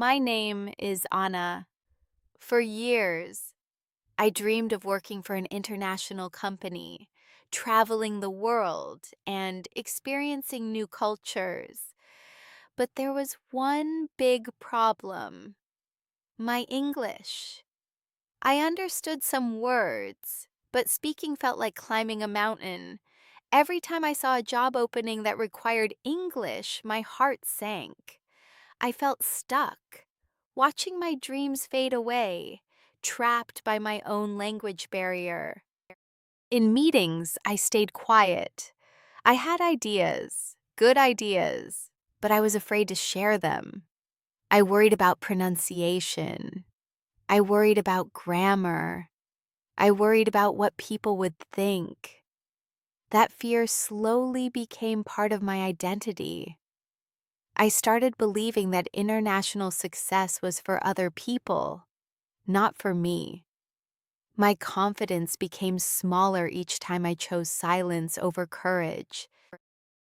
My name is Anna. For years, I dreamed of working for an international company, traveling the world, and experiencing new cultures. But there was one big problem: my English. I understood some words, but speaking felt like climbing a mountain. Every time I saw a job opening that required English, my heart sank. I felt stuck, watching my dreams fade away, trapped by my own language barrier. In meetings, I stayed quiet. I had ideas, good ideas, but I was afraid to share them. I worried about pronunciation. I worried about grammar. I worried about what people would think. That fear slowly became part of my identity. I started believing that international success was for other people, not for me. My confidence became smaller each time I chose silence over courage.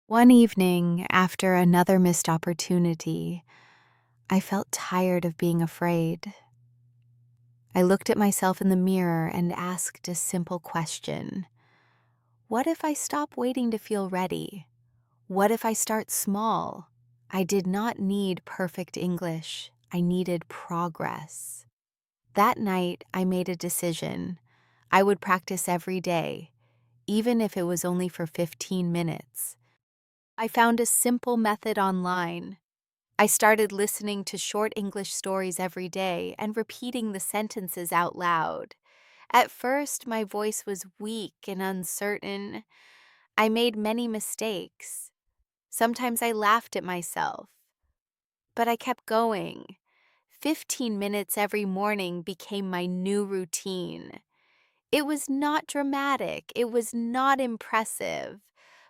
One evening, after another missed opportunity, I felt tired of being afraid. I looked at myself in the mirror and asked a simple question. What if I stop waiting to feel ready? What if I start small? I did not need perfect English. I needed progress. That night, I made a decision. I would practice every day, even if it was only for 15 minutes. I found a simple method online. I started listening to short English stories every day and repeating the sentences out loud. At first, my voice was weak and uncertain. I made many mistakes. Sometimes I laughed at myself. But I kept going. 15 minutes every morning became my new routine. It was not dramatic, it was not impressive,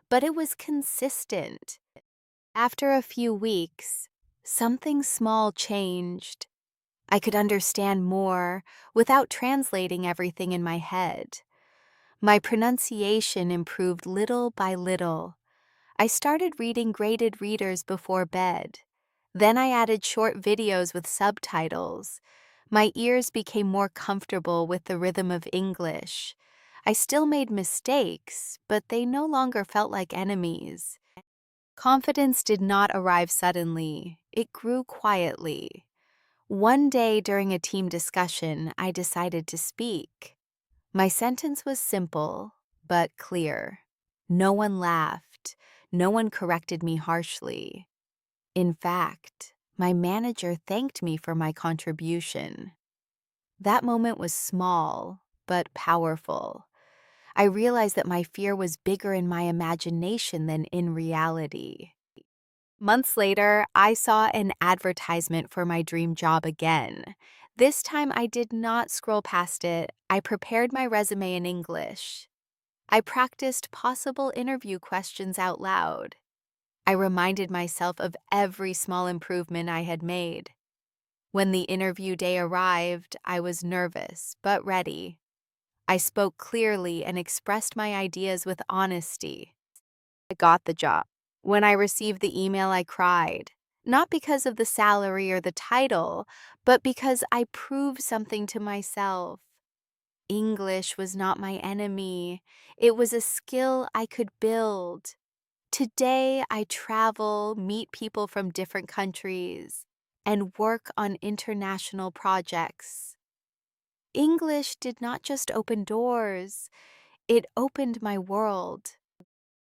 but it was consistent. After a few weeks, something small changed. I could understand more without translating everything in my head. My pronunciation improved little by little. I started reading graded readers before bed. Then I added short videos with subtitles. My ears became more comfortable with the rhythm of English. I still made mistakes, but they no longer felt like enemies. Confidence did not arrive suddenly. It grew quietly. One day during a team discussion, I decided to speak. My sentence was simple, but clear. No one laughed. No one corrected me harshly. In fact, my manager thanked me for my contribution. That moment was small, but powerful. I realized that my fear was bigger in my imagination than in reality. Months later, I saw an advertisement for my dream job again. This time, I did not scroll past it. I prepared my resume in English. I practiced possible interview questions out loud. I reminded myself of every small improvement I had made. When the interview day arrived, I was nervous but ready. I spoke clearly and expressed my ideas with honesty. I got the job. When I received the email, I cried, not because of the salary or the title, but because I proved something to myself. English was not my enemy. It was a skill I could build. Today, I travel, meet people from different countries, and work on international projects. English did not just open doors, it opened my world.